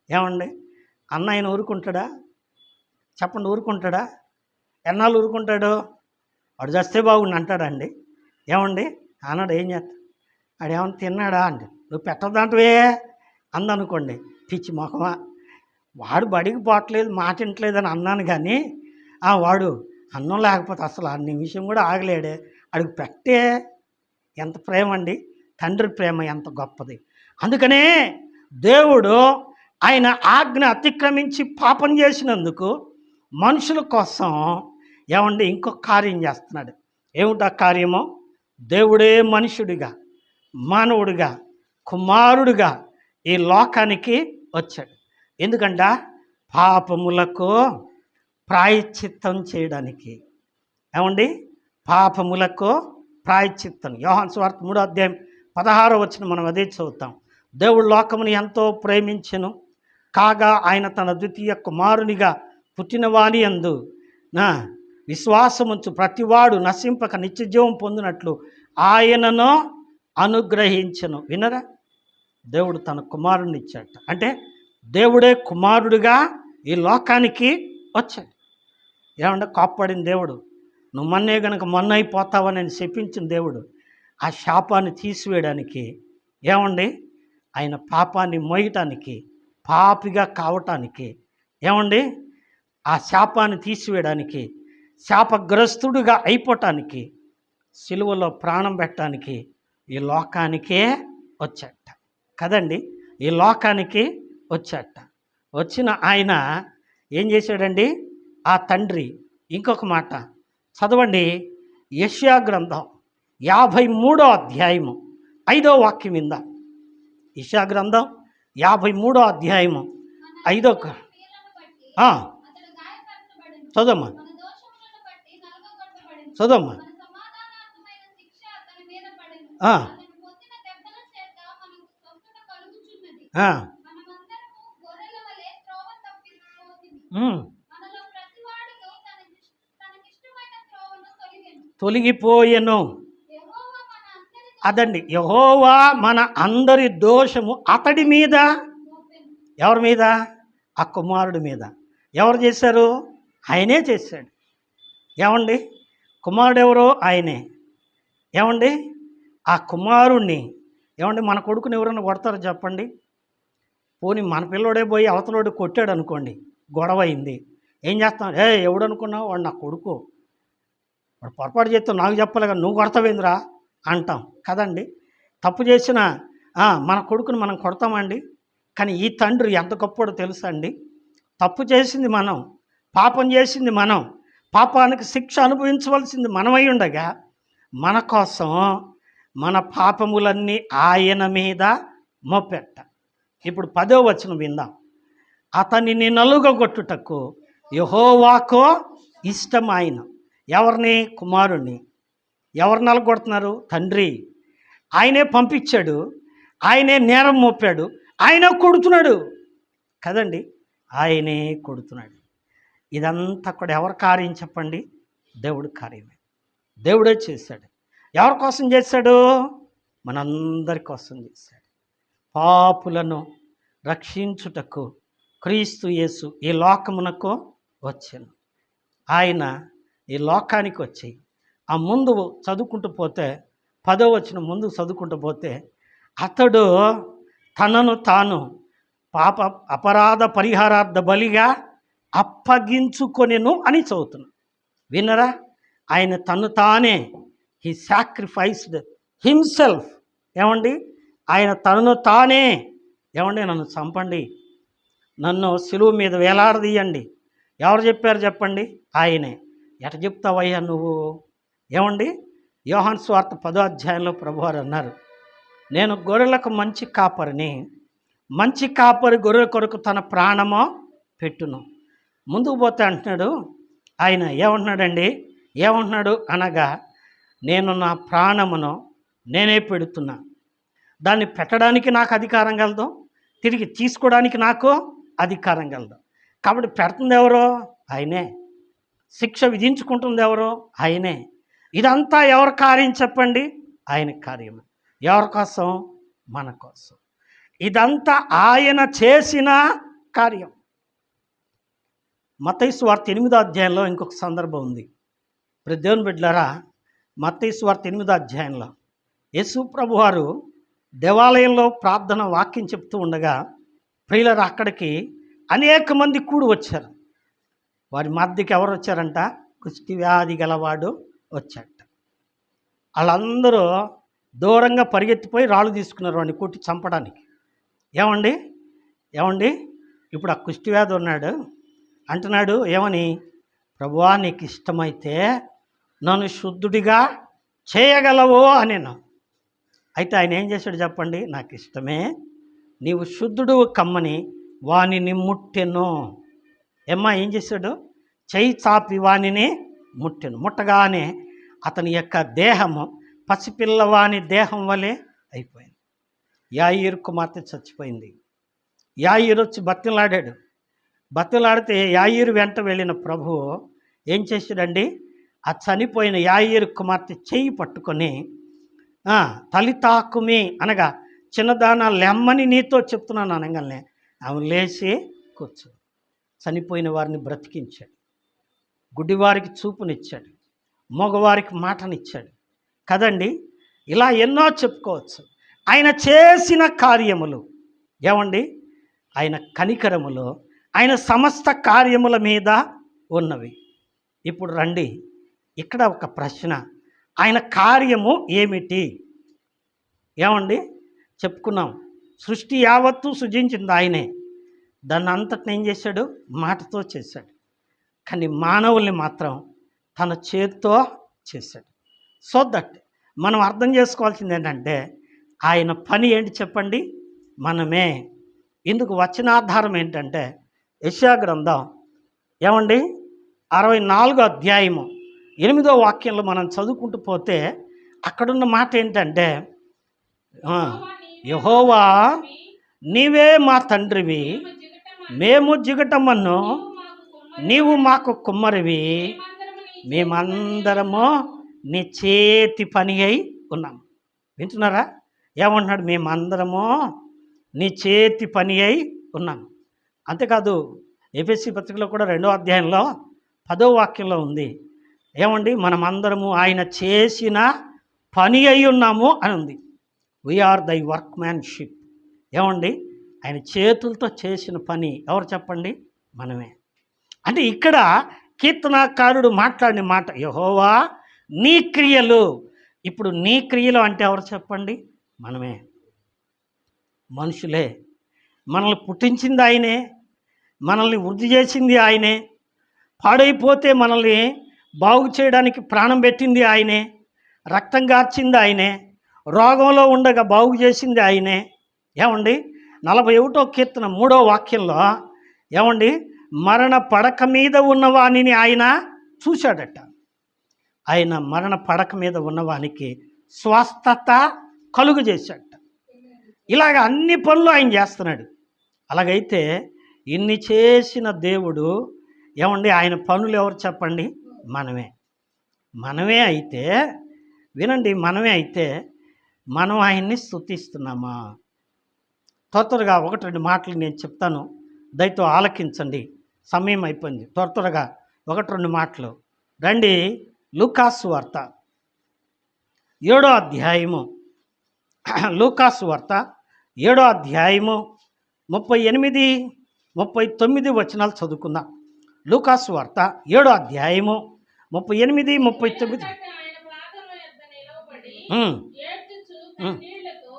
ఏమండి, అన్న ఆయన ఊరుకుంటాడా చెప్పండి? ఊరుకుంటాడా? ఎన్నాళ్ళు ఊరుకుంటాడు? వాడు చస్తే బాగుండి అంటాడండి. ఏమండి అన్నాడు. ఏం చేస్తాడు? వాడు ఏమన్నా తిన్నాడా అంటే నువ్వు పెట్టదంటవే అందనుకోండి, పిచ్చి మొఖమా, వాడు బడికి పోవట్లేదు మాట వింటలేదని అన్నాను కానీ వాడు అన్నం లేకపోతే అసలు ఆ నిమిషం కూడా ఆగలేడే, అడిగి పెట్టే. ఎంత ప్రేమ అండి, తండ్రి ప్రేమ ఎంత గొప్పది. అందుకనే దేవుడు ఆయన ఆజ్ఞ అతిక్రమించి పాపం చేసినందుకు మనుషుల కోసం ఏమండి ఇంకొక కార్యం చేస్తున్నాడు. ఏమిటా కార్యమో? దేవుడే మనుషుడిగా, మానవుడిగా, కుమారుడిగా ఈ లోకానికి వచ్చాడు. ఎందుకంట? పాపములకు ప్రాయశ్చిత్తం చేయడానికి. ఏమండి, పాపములకు ప్రాయశ్చిత్తం. యోహాను సువార్త 3:16 మనం అదే చదువుతాం. దేవుడు లోకముని ఎంతో ప్రేమించెను, కాగా ఆయన తన ద్వితీయ కుమారునిగా పుట్టిన వాని యందు విశ్వాసముంచు ప్రతివాడు నశింపక నిత్యజీవం పొందినట్లు ఆయనను అనుగ్రహించెను. వినరా? దేవుడు తన కుమారుని ఇచ్చాట. అంటే దేవుడే కుమారుడిగా ఈ లోకానికి వచ్చాడు. ఏమంటే కాపాడిన దేవుడు, నువ్వు మొన్నే గనక మొన్న అయిపోతావని నేను శపించిన దేవుడు ఆ శాపాన్ని తీసివేయడానికి, ఏమండి, ఆయన పాపాన్ని మోయటానికి, పాపిగా కావటానికి, ఏమండి, ఆ శాపాన్ని తీసివేయడానికి, శాపగ్రస్తుడుగా అయిపోవటానికి, సిలువలో ప్రాణం పెట్టడానికి ఈ లోకానికే వచ్చాట కదండి. ఈ లోకానికి వచ్చాట. వచ్చిన ఆయన ఏం చేశాడండి? ఆ తండ్రి ఇంకొక మాట చదవండి. యెషయా గ్రంథం 53 5వ వాక్యం వింద. యెషయా గ్రంథం 53 5 చదవమ్మా, చదవమ్మా. తొలగిపోయెను. అదండి, యెహోవా మన అందరి దోషము అతడి మీద. ఎవరి మీద? ఆ కుమారుడి మీద. ఎవరు చేశారు? ఆయనే చేశాడు. ఏమండి, కుమారుడు ఎవరో ఆయనే. ఏమండి, ఆ కుమారుణ్ణి, ఏమండి, మన కొడుకుని ఎవరన్నా కొడతారో చెప్పండి? పోనీ మన పిల్లోడే పోయి అవతలోడు కొట్టాడు అనుకోండి, గొడవ అయింది, ఏం చేస్తాం? ఎవడనుకున్నావు, వాడు నా కొడుకు, వాడు పొరపాటు చేస్తే నాకు చెప్పలేక నువ్వు కొడతావేంద్రా అంటాం కదండి. తప్పు చేసిన మన కొడుకుని మనం కొడతామండి. కానీ ఈ తండ్రి ఎంత గొప్పడో తెలుసా అండి? తప్పు చేసింది మనం, పాపం చేసింది మనం, పాపానికి శిక్ష అనుభవించవలసింది మనమై ఉండగా మన కోసం మన పాపములన్నీ ఆయన మీద మోపెట్ట. ఇప్పుడు 10వ వచనం విందాం. అతనిని నలుగగొట్టుటకు యెహోవాకు ఇష్టం. ఆయన ఎవరిని? కుమారుణ్ణి. ఎవరు నలగొడుతున్నారు? తండ్రి. ఆయనే పంపించాడు, ఆయనే నేరం మోపాడు, ఆయనే కొడుతున్నాడు కదండి. ఆయనే కొడుతున్నాడు. ఇదంతా కూడా ఎవరి కార్యం చెప్పండి? దేవుడి కార్యమే. దేవుడే చేశాడు. ఎవరి కోసం చేశాడు? మనందరి కోసం చేశాడు. పాపులను రక్షించుటకు క్రీస్తు యేసు ఈ లోకమునకు వచ్చాను. ఆయన ఈ లోకానికి వచ్చి ఆ ముందు చదువుకుంటూ పోతే 10వ వచనం ముందు చదువుకుంటూ పోతే అతడు తనను తాను పాప అపరాధ పరిహారార్థ బలిగా అప్పగించుకొనెను అని చదువుతున్నాం. విన్నరా? ఆయన తను తానే హీ సాక్రిఫైస్డ్ హిమ్సెల్ఫ్. ఏమండి? ఆయన తనను తానే, ఏమండి, నన్ను చంపండి, నన్ను సిలువ మీద వేలాడదీయండి. ఎవరు చెప్పారు చెప్పండి? ఆయనే. ఎట చెప్తావయ్యా నువ్వు? ఏమండి? యోహాను సువార్త 10వ అధ్యాయంలో ప్రభువారు అన్నారు, నేను గొర్రెలకు మంచి కాపరిని, మంచి కాపరి గొర్రెల కొరకు తన ప్రాణమో పెట్టును. ముందుకు పోతే అంటున్నాడు ఆయన, ఏమంటున్నాడండి? ఏమంటున్నాడు అనగా, నేను నా ప్రాణమును నేనే పెడుతున్నా, దాన్ని పెట్టడానికి నాకు అధికారం కలదు, తిరిగి తీసుకోవడానికి నాకు అధికారం కలదు. కాబట్టి పెడుతుంది ఎవరో? ఆయనే. శిక్ష విధించుకుంటుంది ఎవరో? ఆయనే. ఇదంతా ఎవరి కార్యం చెప్పండి? ఆయన కార్యం. ఎవరి కోసం? మన కోసం. ఇదంతా ఆయన చేసిన కార్యం. మత్తయి సువార్త 8వ అధ్యాయంలో ఇంకొక సందర్భం ఉంది. ఇప్పుడు దేవుని బిడ్డలారా, మత్తయి సువార్త 8వ అధ్యాయంలో యేసు ప్రభువారు దేవాలయంలో ప్రార్థన వాక్యం చెప్తూ ఉండగా ప్రియులారా, అక్కడికి అనేక మంది కూడి వచ్చారు. వారి మధ్యకి ఎవరు వచ్చారంట? కుష్టి వ్యాధి గలవాడు వచ్చాట. వాళ్ళందరూ దూరంగా పరిగెత్తిపోయి రాళ్ళు తీసుకున్నారు వాడిని కొట్టి చంపడానికి. ఏమండి? ఏమండి? ఇప్పుడు ఆ కుష్టి వ్యాధి ఉన్నాడు అంటున్నాడు ఏమని? ప్రభువా, నీకు ఇష్టమైతే నన్ను శుద్ధుడిగా చేయగలవు అనేను. అయితే ఆయన ఏం చేశాడు చెప్పండి? నాకు ఇష్టమే, నీవు శుద్ధుడు కమ్మని వానిని ముట్టెను. ఏమ్మా ఏం చేశాడు? చెయ్యి చాపి వానిని ముట్టెను. ముట్టగానే అతని యొక్క దేహము పసిపిల్లవాని దేహం వలె అయిపోయింది. యాయీరు కుమార్తె చచ్చిపోయింది. యాయీరు వచ్చి బతిలాడాడు. బతిలాడితే యాయీరు వెంట వెళ్ళిన ప్రభువు ఏం చేశాడండి? ఆ చనిపోయిన యాయీరు కుమార్తె చెయ్యి పట్టుకొని, తలితాకుమి అనగా చిన్నదాన లెమ్మని నీతో చెప్తున్నాను అనగానే ఆమె లేచి కూర్చో. చనిపోయిన వారిని బ్రతికించాడు, గుడ్డివారికి చూపునిచ్చాడు, మగవారికి మాటనిచ్చాడు కదండి. ఇలా ఎన్నో చెప్పుకోవచ్చు. ఆయన చేసిన కార్యములు, ఏమండి, ఆయన కనికరములు ఆయన సమస్త కార్యముల మీద ఉన్నవి. ఇప్పుడు రండి, ఇక్కడ ఒక ప్రశ్న, ఆయన కార్యము ఏమిటి? ఏమండి? చెప్పుకున్నాం, సృష్టి యావత్తు సృజించింది ఆయనే. దాన్ని అంతటిని ఏం చేశాడు? మాటతో చేశాడు. కానీ మానవుల్ని మాత్రం తన చేతితో చేశాడు. సో దట్ మనం అర్థం చేసుకోవాల్సింది ఏంటంటే, ఆయన పని ఏంటి చెప్పండి? మనమే. ఇందుకు వచనాధారం ఏంటంటే యెషయా గ్రంథం, ఏమండి, 64వ అధ్యాయము 8వ వాక్యంలో మనం చదువుకుంటూ పోతే అక్కడున్న మాట ఏంటంటే, యెహోవా నీవే మా తండ్రివి, మేము జిగటమన్ను, నీవు మాకు కుమ్మరివి, మేమందరము నీ చేతి పని అయి ఉన్నాము. వింటున్నారా? ఏమంటున్నాడు? మేమందరము నీ చేతి పని అయి ఉన్నాము. అంతేకాదు, ఎఫెసీ పత్రికలో కూడా 2వ అధ్యాయంలో 10వ వాక్యంలో ఉంది, ఏమండి, మనమందరము ఆయన చేసిన పని అయి ఉన్నాము అని ఉంది. వీఆర్ దై వర్క్మ్యాన్షిప్. ఏమండి? ఆయన చేతులతో చేసిన పని ఎవరు చెప్పండి? మనమే. అంటే ఇక్కడ కీర్తనాకారుడు మాట్లాడిన మాట, యెహోవా నీ క్రియలు. ఇప్పుడు నీ క్రియలు అంటే ఎవరు చెప్పండి? మనమే, మనుషులే. మనల్ని పుట్టించింది ఆయనే, మనల్ని వృద్ధి చేసింది ఆయనే, పాడైపోతే మనల్ని బాగు చేయడానికి ప్రాణం పెట్టింది ఆయనే, రక్తం గార్చింది ఆయనే, రోగంలో ఉండగా బాగు చేసింది ఆయనే. ఏమండి? 41వ కీర్తన 3వ వాక్యంలో, ఏమండి, మరణ పడక మీద ఉన్నవానిని ఆయన చూశాడట. ఆయన మరణ పడక మీద ఉన్నవానికి స్వస్థత కలుగు చేశాడట. ఇలాగ అన్ని పనులు ఆయన చేస్తున్నాడు. అలాగైతే ఇన్ని చేసిన దేవుడు, ఏమండి, ఆయన పనులు ఎవరు చెప్పండి? మనమే. మనమే అయితే, వినండి, మనమే అయితే మనం ఆయన్ని స్తుతిస్తున్నామా? త్వరగా 1-2 మాటలు నేను చెప్తాను, దయతో ఆలకించండి. సమయం అయిపోయింది. త్వరగా 1-2 మాటలు రండి. లూకాసు వార్త 7వ అధ్యాయము, లూకాసు వార్త 7వ అధ్యాయము 38-39 వచనాలు చదువుకుందాం. లూకాసు వార్త 7వ అధ్యాయము 38, 39. ఆయన పాదముల యొద్ద నిలవబడి ఉమ్, ఏడ్చుచు ఉమ్, కన్నీళ్లతో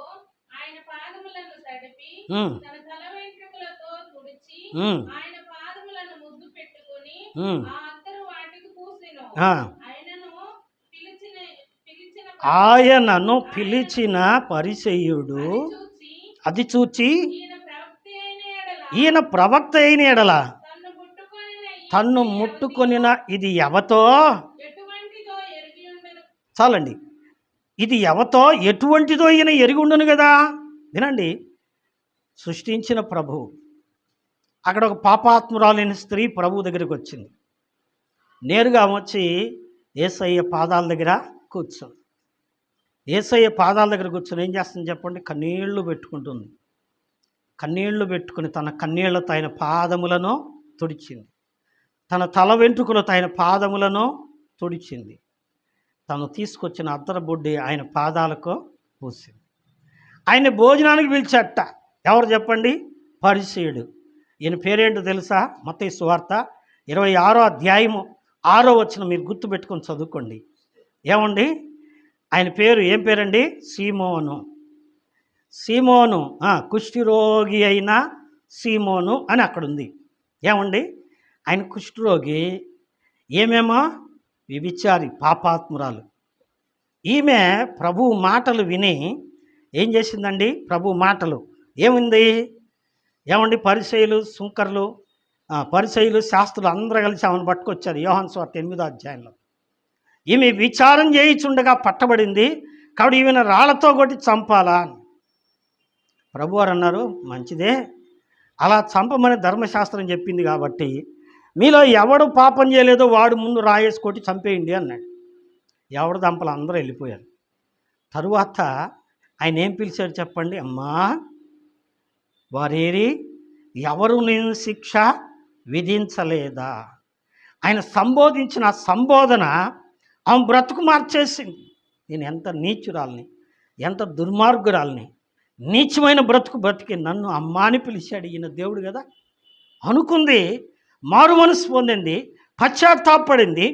ఆయన పాదములను తడిపి ఉమ్, తన తల వెంట్రుకలతో తుడిచి ఉమ్, ఆయన పాదములను ముద్దు పెట్టుకొని ఉమ్. ఆ అత్తరు వాటికి పూసెను. ఆ, ఆయనను పిలిచిన పరిసయ్యుడు చూచి అది చూచి ఈయన ప్రవక్త అయిన ఎడల ఈయన ప్రవక్త అయిన ఎడల తన్ను తన్ను ముట్టుకొనిన ఇది ఎవతో, ఎటువంటిదో ఎరిగి ఉండను. చాలండి, ఇది ఎవతో ఎటువంటిదో ఈయన ఎరిగి ఉండును కదా. వినండి, సృష్టించిన ప్రభువు అక్కడ ఒక పాపాత్మురాలైన స్త్రీ ప్రభువు దగ్గరికి వచ్చింది. నేరుగా వచ్చి యేసయ్య పాదాల దగ్గర కూర్చుంది. యేసయ్య పాదాల దగ్గర కూర్చొని ఏం చేస్తుంది చెప్పండి? కన్నీళ్లు పెట్టుకుంటుంది. కన్నీళ్లు పెట్టుకుని తన కన్నీళ్లతో ఆయన పాదములను తుడిచింది. తన తల వెంట్రుకలతో ఆయన పాదములను తుడిచింది. తను తీసుకొచ్చిన అద్దర బుడ్డి ఆయన పాదాలకు పూసింది. ఆయన భోజనానికి పిలిచట. ఎవరు చెప్పండి? పరిసయ్యుడు. ఈయన పేరేంటో తెలుసా? మత్తయి సువార్త 26వ అధ్యాయము 6వ వచనం మీరు గుర్తుపెట్టుకొని చదువుకోండి. ఏమండి ఆయన పేరు? ఏం పేరండి? సీమోను. సీమోను, కుష్ఠరోగి అయిన సీమోను అని అక్కడ ఉంది. ఏమండి ఆయన కుష్ఠరోగి, ఏమేమో వ్యభిచారి, పాపాత్మురాలు. ఈమె ప్రభు మాటలు విని ఏం చేసిందండి? ప్రభు మాటలు ఏముంది? ఏమండి పరిసయ్యులు, సుంకర్లు, పరిసయ్యులు, శాస్త్రులు అందరూ కలిసి ఆమెను పట్టుకొచ్చారు. యోహాను సువార్త 8వ అధ్యాయంలో. ఈమె విచారం చేయించుండగా పట్టబడింది, కాబట్టి ఈమెను రాళ్లతో కొట్టి చంపాలా అని ప్రభువారు అన్నారు. మంచిదే, అలా చంపమని ధర్మశాస్త్రం చెప్పింది కాబట్టి మీలో ఎవడు పాపం చేయలేదో వాడు ముందు రాయేసి కొట్టి చంపేయండి అన్నాడు. ఎవడు చంపలు అందరూ వెళ్ళిపోయారు. తరువాత ఆయన ఏం పిలిచాడు చెప్పండి? అమ్మా వారేరి, ఎవరు నేను శిక్ష విధించలేదా? ఆయన సంబోధించిన సంబోధన ఆమె బ్రతుకు మార్చేసింది. నేను ఎంత నీచురాల్ని, ఎంత దుర్మార్గురాల్ని, నీచమైన బ్రతుకు బ్రతికి నన్ను అమ్మాని పిలిచాడు ఈయన దేవుడు కదా అనుకుంది. మారు మనసు పొందింది, పశ్చాత్తాపడింది.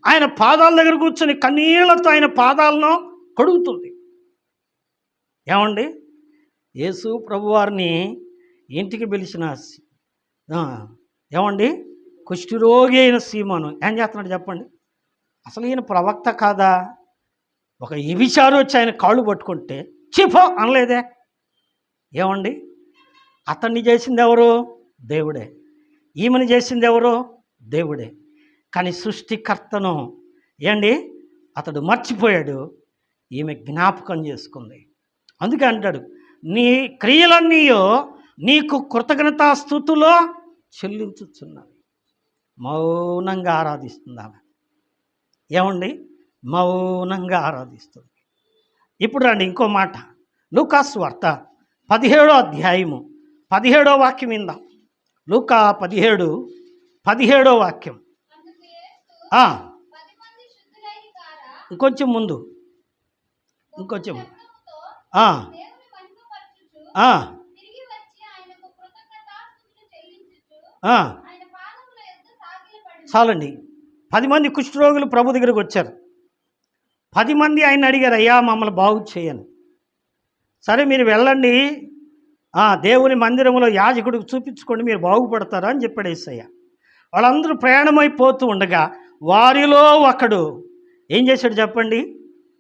ఆయన పాదాల దగ్గర కూర్చొని కన్నీళ్లతో ఆయన పాదాలను కడుగుతుంది. ఏమండి యేసు ప్రభువారిని ఇంటికి పిలిచిన ఏమండి కుష్ఠరోగి అయిన సీమోను ఏం చేస్తున్నాడు చెప్పండి? అసలు ఈయన ప్రవక్త కాదా? ఒక వ్యభిచారి వచ్చి ఆయన కాళ్ళు పట్టుకుంటే చీపో అనలేదే. ఏమండి అతన్ని చేసింది ఎవరు? దేవుడే. ఈమెను చేసింది ఎవరు? దేవుడే. కానీ సృష్టికర్తను ఏండి అతడు మర్చిపోయాడు, ఈమె జ్ఞాపకం చేసుకుంది. అందుకే అంటాడు, నీ క్రియలన్నీ నీకు కృతజ్ఞతాస్తుతిలో చెల్లించుచున్నవి. మౌనంగా ఆరాధిస్తుంది ఆమె. ఏమండి మౌనంగా ఆరాధిస్తుంది. ఇప్పుడు రండి ఇంకో మాట, లూకాసు వార్త 17వ అధ్యాయము 17వ వాక్యం విందాం. లూకా 17వ వాక్యం. ఇంకొంచెం ముందు, ఇంకొంచెం చాలండి. 10 మంది కుష్ఠరోగులు ప్రభు దగ్గరికి వచ్చారు. 10 మంది ఆయన అడిగారు, అయ్యా మమ్మల్ని బాగు చేయను. సరే మీరు వెళ్ళండి, దేవుని మందిరంలో యాజకుడికి చూపించుకోండి, మీరు బాగుపడతారా అని చెప్పాడు యేసయ్య. వాళ్ళందరూ ప్రయాణమైపోతూ ఉండగా వారిలో ఒకడు ఏం చేశాడు చెప్పండి?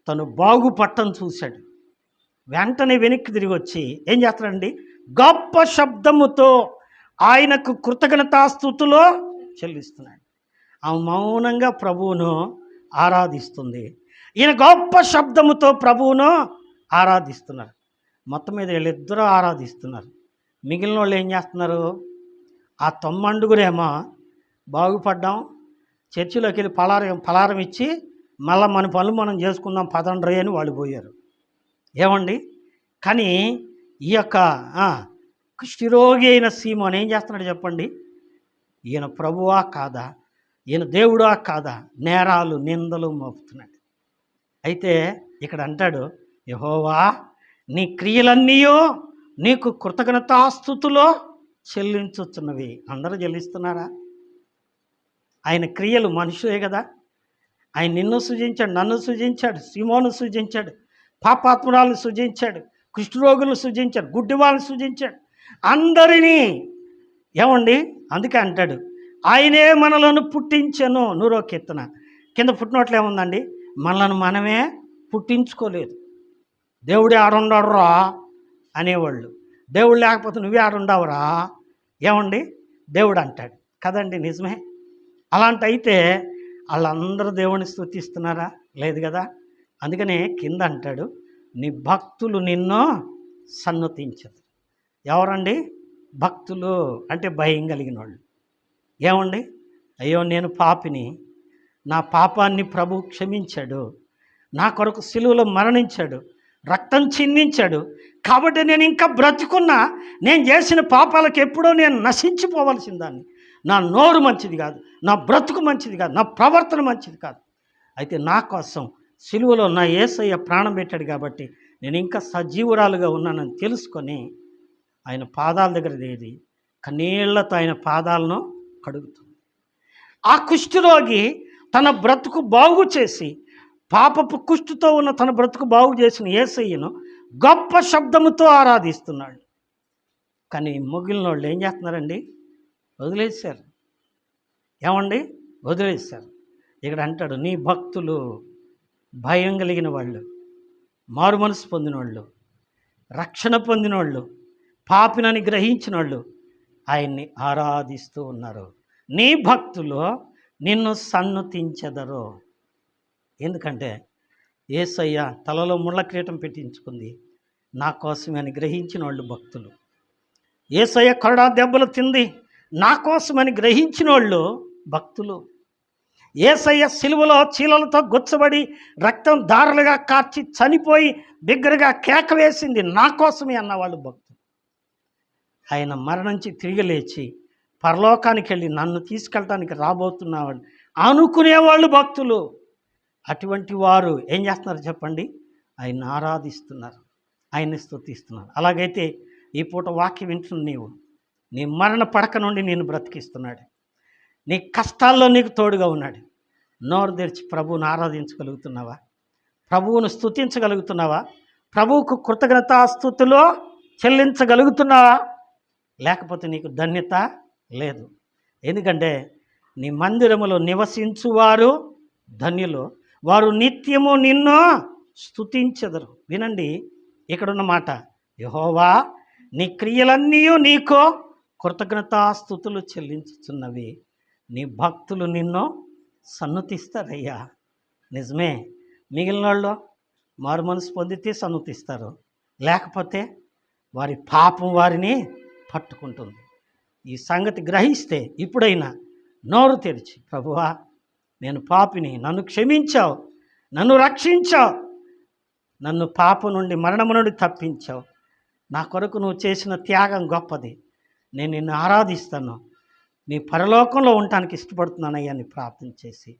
తను బాగుపట్టం చూశాడు. వెంటనే వెనక్కి తిరిగి వచ్చి ఏం చేస్తాడండి? గొప్ప శబ్దముతో ఆయనకు కృతజ్ఞతాస్తుతిలో చెల్లిస్తున్నాడు. ఆ మౌనంగా ప్రభువును ఆరాధిస్తుంది. ఈయన గొప్ప శబ్దముతో ప్రభువును ఆరాధిస్తున్నారు. మొత్తం మీద వీళ్ళిద్దరూ ఆరాధిస్తున్నారు. మిగిలిన వాళ్ళు ఏం చేస్తున్నారు? ఆ 9 బాగుపడ్డాం, చర్చిలోకి వెళ్ళి పలారం ఇచ్చి మళ్ళీ మన పనులు మనం చేసుకుందాం పదండ్రి అని వాళ్ళు పోయారు. ఏమండి కానీ ఈ యొక్క కుష్ఠరోగి అయిన సీమోను ఏం చేస్తున్నాడు చెప్పండి? ఈయన ప్రభువా కాదా, ఈయన దేవుడా కాదా, నేరాలు నిందలు మోపుతున్నాడు. అయితే ఇక్కడ అంటాడు, యెహోవా నీ క్రియలన్నీ నీకు కృతజ్ఞతాస్తుతిలో చెల్లించుచున్నవి. అందరూ చెల్లిస్తున్నారా? ఆయన క్రియలు మనుషులే కదా. ఆయన నిన్ను సృజించాడు, నన్ను సృజించాడు, సీమోను సృజించాడు, పాపాత్మురాలను సృజించాడు, కుష్ఠరోగులను సృజించాడు, గుడ్డి వాళ్ళని సృజించాడు, అందరినీ. ఏమండి, అందుకే అంటాడు ఆయనే మనలను పుట్టించెను. 100వ కీర్తన కింద పుట్టినట్లు ఏముందండి, మనలను మనమే పుట్టించుకోలేదు. దేవుడే ఆడుండడురా అనేవాళ్ళు, దేవుడు లేకపోతే నువ్వే ఆడుండవురా. ఏమండి, దేవుడు అంటాడు కదండి, నిజమే. అలాంటి అయితే వాళ్ళందరూ దేవుని స్తుతిస్తున్నారా? లేదు కదా. అందుకనే కింద అంటాడు నీ భక్తులు నిన్ను సన్నతించదు. ఎవరండి భక్తులు? అంటే భయం కలిగిన వాళ్ళు. ఏమండి, అయ్యో నేను పాపిని, నా పాపాన్ని ప్రభు క్షమించాడు, నా కొరకు సిలువలో మరణించాడు, రక్తం చిందించాడు, కాబట్టి నేను ఇంకా బ్రతుకున్నా నేను చేసిన పాపాలకు ఎప్పుడో నేను నశించిపోవలసిన దాన్ని. నా నోరు మంచిది కాదు, నా బ్రతుకు మంచిది కాదు, నా ప్రవర్తన మంచిది కాదు. అయితే నా కోసం సిలువలో నా యేసయ్య ప్రాణం పెట్టాడు కాబట్టి నేను ఇంకా సజీవురాలుగా ఉన్నానని తెలుసుకొని ఆయన పాదాల దగ్గర దేది కన్నీళ్లతో ఆయన పాదాలను కడుగుతుంది. ఆ కుష్ఠరోగి తన బ్రతుకు బాగు చేసి, పాపపు కుష్ఠుతో ఉన్న తన బ్రతుకు బాగు చేసిన యేసయ్యను గొప్ప శబ్దముతో ఆరాధిస్తున్నాడు. కానీ మిగిలిన వాళ్ళు ఏం చేస్తున్నారండి? వదిలేశారు. ఏమండి, వదిలేశారు. ఇక్కడ అంటాడు నీ భక్తులు, భయం కలిగిన వాళ్ళు, మారు మనసు పొందిన వాళ్ళు, రక్షణ పొందిన వాళ్ళు, పాపినని గ్రహించిన వాళ్ళు ఆయన్ని ఆరాధిస్తూ ఉన్నారు. నీ భక్తులు నిన్ను సన్నతించెదరు. ఎందుకంటే యేసయ్య తలలో ముళ్ళ కిరీటం పెట్టించుకుంది నా కోసమే అని గ్రహించిన వాళ్ళు భక్తులు. యేసయ్య కొరడా దెబ్బలు తింది నా కోసమని గ్రహించిన వాళ్ళు భక్తులు. యేసయ్య సిలువలో చీలలతో గుచ్చబడి రక్తం దారులుగా కార్చి చనిపోయి బిగ్గరగా కేక వేసింది నా కోసమే అన్నవాళ్ళు భక్తులు. ఆయన మరణించి తిరిగి లేచి పరలోకానికి వెళ్ళి నన్ను తీసుకెళ్ళటానికి రాబోతున్నవాళ్ళు అనుకునేవాళ్ళు భక్తులు. అటువంటి వారు ఏం చేస్తున్నారు చెప్పండి? ఆయన్ని ఆరాధిస్తున్నారు, ఆయన్ని స్తుతిస్తున్నారు. అలాగైతే ఈ పూట వాక్యం వింటున్న నీవు, నీ మరణ పడక నుండి నేను బ్రతికిస్తున్నాడు, నీ కష్టాల్లో నీకు తోడుగా ఉన్నాడు. నోరు తెరిచి ప్రభువును ఆరాధించగలుగుతున్నావా? ప్రభువును స్తుతించగలుగుతున్నావా? ప్రభువుకు కృతజ్ఞతాస్తుతులు చెల్లించగలుగుతున్నావా? లేకపోతే నీకు ధన్యత లేదు. ఎందుకంటే నీ మందిరములో నివసించువారు ధన్యులు, వారు నిత్యము నిన్ను స్తుతించెదరు. వినండి ఇక్కడున్న మాట, యెహోవా నీ క్రియలన్నీ నీకు కృతజ్ఞతాస్తుతులు చెల్లించుచున్నవి, నీ భక్తులు నిన్ను సన్నుతిస్తారయ్యా. నిజమే, మిగిలిన వాళ్ళు మారు మనసు పొందితే సన్నుతిస్తారు, లేకపోతే వారి పాపం వారిని పట్టుకుంటుంది. ఈ సంగతి గ్రహిస్తే ఇప్పుడైనా నోరు తెరిచి ప్రభువా నేను పాపిని, నన్ను క్షమించావు, నన్ను రక్షించావు, నన్ను పాపం నుండి మరణము నుండి తప్పించావు, నా కొరకు నువ్వు చేసిన త్యాగం గొప్పది, నేను నిన్ను ఆరాధిస్తాను, నీ పరలోకంలో ఉండటానికి ఇష్టపడుతున్నానయ్యా అని ప్రార్థన చేసి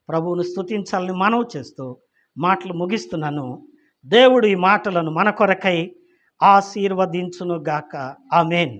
ప్రభువును స్తుతించాలని మనవి చేస్తూ మాటలు ముగిస్తున్నాను. దేవుడు ఈ మాటలను మన కొరకై ఆశీర్వదించునుగాక. ఆమేన్.